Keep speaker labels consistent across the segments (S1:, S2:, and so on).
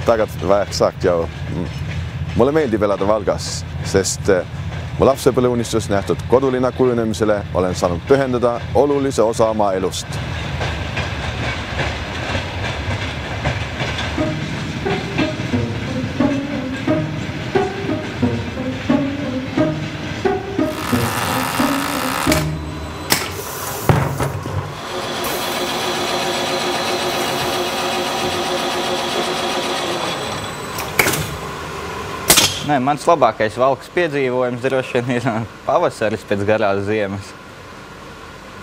S1: tagasi saaks ja mulle meeldib elada Valgas, sest mu lapsepõlveunistus nähtud kodulinna kujunemisele olen saanud pühendada olulise osa oma elust.
S2: Nē, mans labākais Valkas piedzīvojums droši vien ir pavasaris pēc garās ziemas.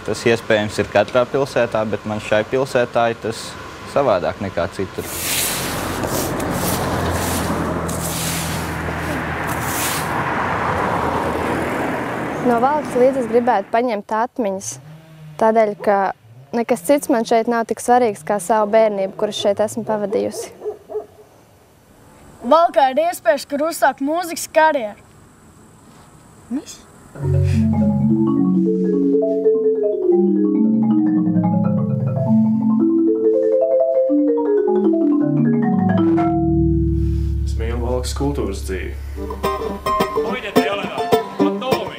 S2: Tas iespējams ir katrā pilsētā, bet man šai pilsētā ir tas savādāk nekā citur.
S3: No Valkas līdzi es gribētu paņemt atmiņas, tādēļ, ka nekas cits man šeit nav tik svarīgs kā savu bērnību, kuras šeit esmu pavadījusi.
S4: Valkā ir iespējas, kur uzsāk mūzikas karjeru. Viss?
S5: Es mīlu Valkas kultūras dzīvi.
S6: Hoidete jalena! Toomi!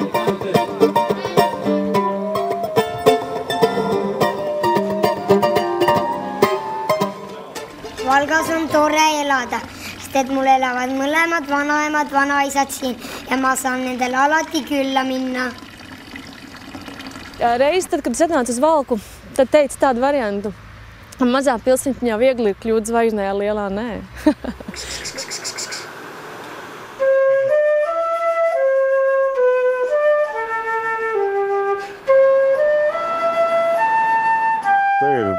S7: Valgas on tore elada. Et mul elavad mõlemad vanaemad, vanaisad siin ja ma saan nendele alati külla minna.
S8: Reiz, tad, kad es atnācu uz Valku, tad teica tādu variantu. Mazā pilsniņā viegli ir kļūt zvaigznē, lielā nē.
S9: Te ir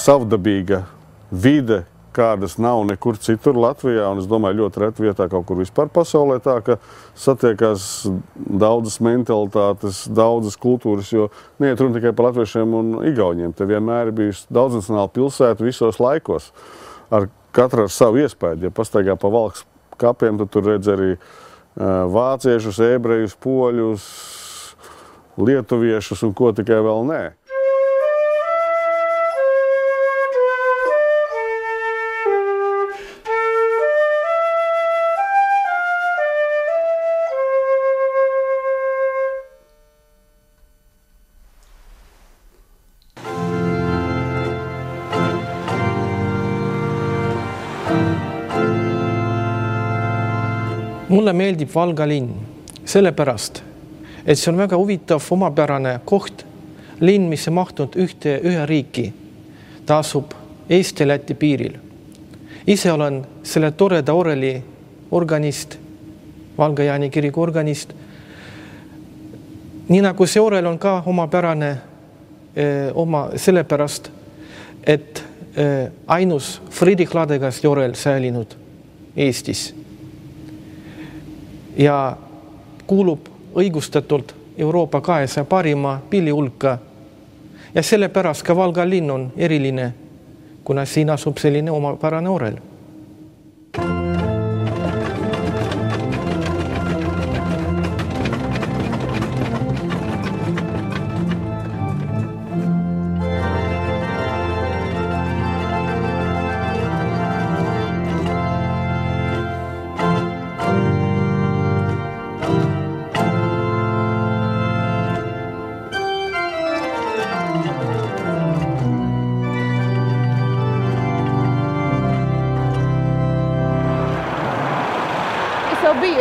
S9: savdabīga vide, kādas nav nekur citur Latvijā, un es domāju, ļoti reta vietā kaut kur vispār pasaulē tā, ka satiekās daudzas mentalitātes, daudzas kultūras, jo neiet runa tikai par latviešiem un igauņiem. Te vienmēr ir bijusi daudznacionāla pilsēta visos laikos, katra ar savu iespēju. Ja pastaigā pa Valkas kapiem, tad tur redz arī vāciešus, ebrejus, poļus, lietuviešus un ko tikai vēl nē.
S10: Mulle meeldib Valga linn, sellepärast, et see on väga huvitav omapärane koht, linn, mis on mahtunud ühe riiki. Ta asub Eesti-Läti piiril. Ise olen selle toreda oreli organist, Valga Jaani kiriku organist. Nii nagu see orel on ka omapärane sellepärast, et ainus Friedrich Ladegast orel säilinud Eestis. Ja kuulub õigustatult Euroopa 200 parima pilli hulka. Ja sellepärast ka Valga linn on eriline, kuna siin asub selline omapärane orel.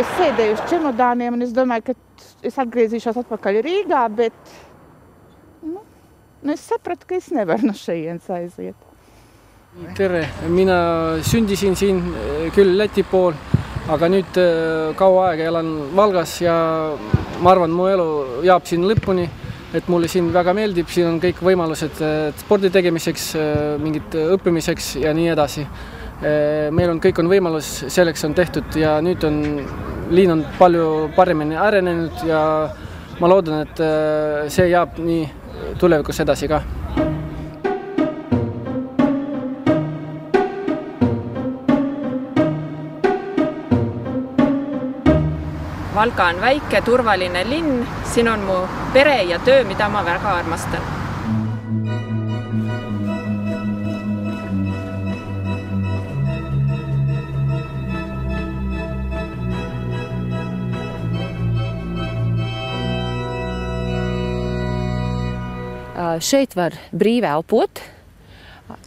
S11: Es sēdēju uz čemodāniem un es domāju, ka es atgriezīšos atpakaļ Rīgā, bet es sapratu, ka es nevaru no šejienes aiziet.
S12: Tere, mina sündisin siin küll Läti pool, aga nüüd kaua aega elan Valgas ja ma arvan, mu elu jääb siin lõpuni, et mulle siin väga meeldib, siin on kõik võimalused spordi tegemiseks, mingit õppimiseks ja nii edasi. Meil on kõik on võimalus, selleks on tehtud ja nüüd on liin on palju paremini arenenud ja ma loodan, et see jääb nii tulevikus edasi ka.
S13: Valga on väike, turvaline linn, siin on mu pere ja töö, mida ma väga armastan.
S14: Šeit var brīvi elpot,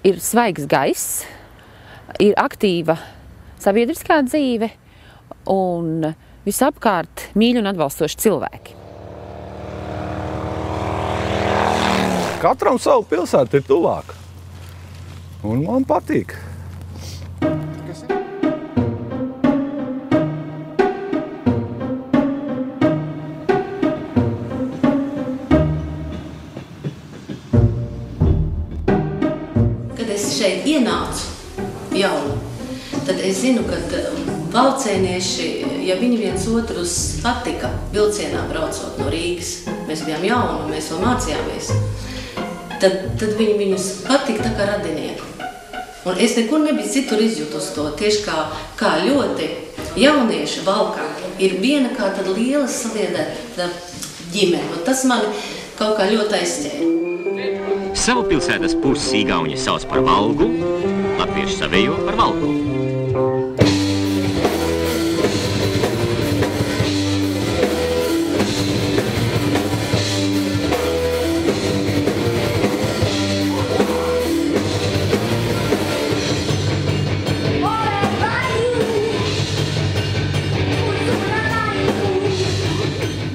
S14: ir svaigs gaiss, ir aktīva sabiedriskā dzīve un visapkārt mīļi un atbalstoši cilvēki.
S15: Katram savu pilsētu ir tuvāk. Un man patīk.
S16: Kad es šeit ienācu jaunu, tad es zinu, ka valcēnieši, ja viņi viens otru satika vilcienā braucot no Rīgas, mēs bijām jauni, mēs vēl mācījāmies, tad viņi viņus patika tā kā radinieki. Un es nekur nebiju citur izjutus to, tieši kā ļoti jaunieši Valkā ir viena kā tad liela saliedēta ģimene. Un tas mani kaut kā ļoti aizķēra.
S17: Savu pilsētas pusi igauņi sauc par Valgu, latvieši savējo par Valgu.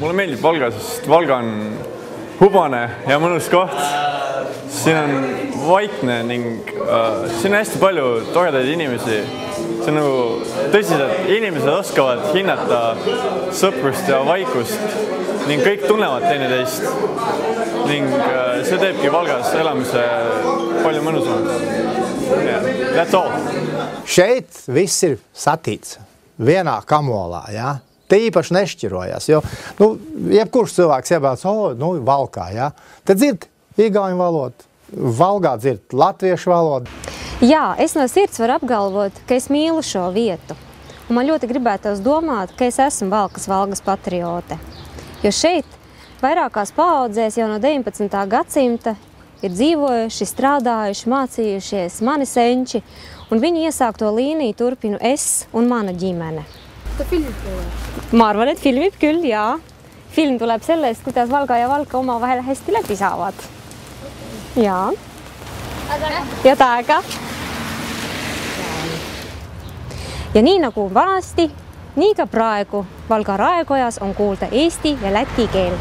S18: Mulle meeldib Valga, sest Valga on hubane ja mõnus koht. Siin on vaikne ning siin on hästi palju toredaid inimesi. See on nagu tõsiselt, inimesed oskavad hinnata sõprust ja vaikust ning kõik tunnevad teineteist. Ning see teebki Valgas elamise palju mõnusamaks. Yeah, that's all.
S19: Šeit viss ir satīts vienā kamolā, ja? Te īpaši nešķirojās, jo, jebkurš cilvēks iebāc, Valkā, ja? Tad dzird igauņu valodu, Valgā dzird latviešu valodu.
S20: Jā, es no sirds varu apgalvot, ka es mīlu šo vietu. Un man ļoti gribētos domāt, ka es esmu Valgas patriote. Jo šeit vairākās paaudzēs jau no 19. gadsimta ir dzīvojuši, strādājuši, mācījušies mani senči, un viņu iesākto līniju turpinu es un mana ģimene. Ma arvan, et filmib küll, jaa. Film tuleb sellest, kuidas Valga ja Valka omavahel hästi läbi saavad. Jaa. Ja täiega. Ja nii nagu vanasti, nii ka praegu Valga raekojas on kuulda eesti ja läti keel.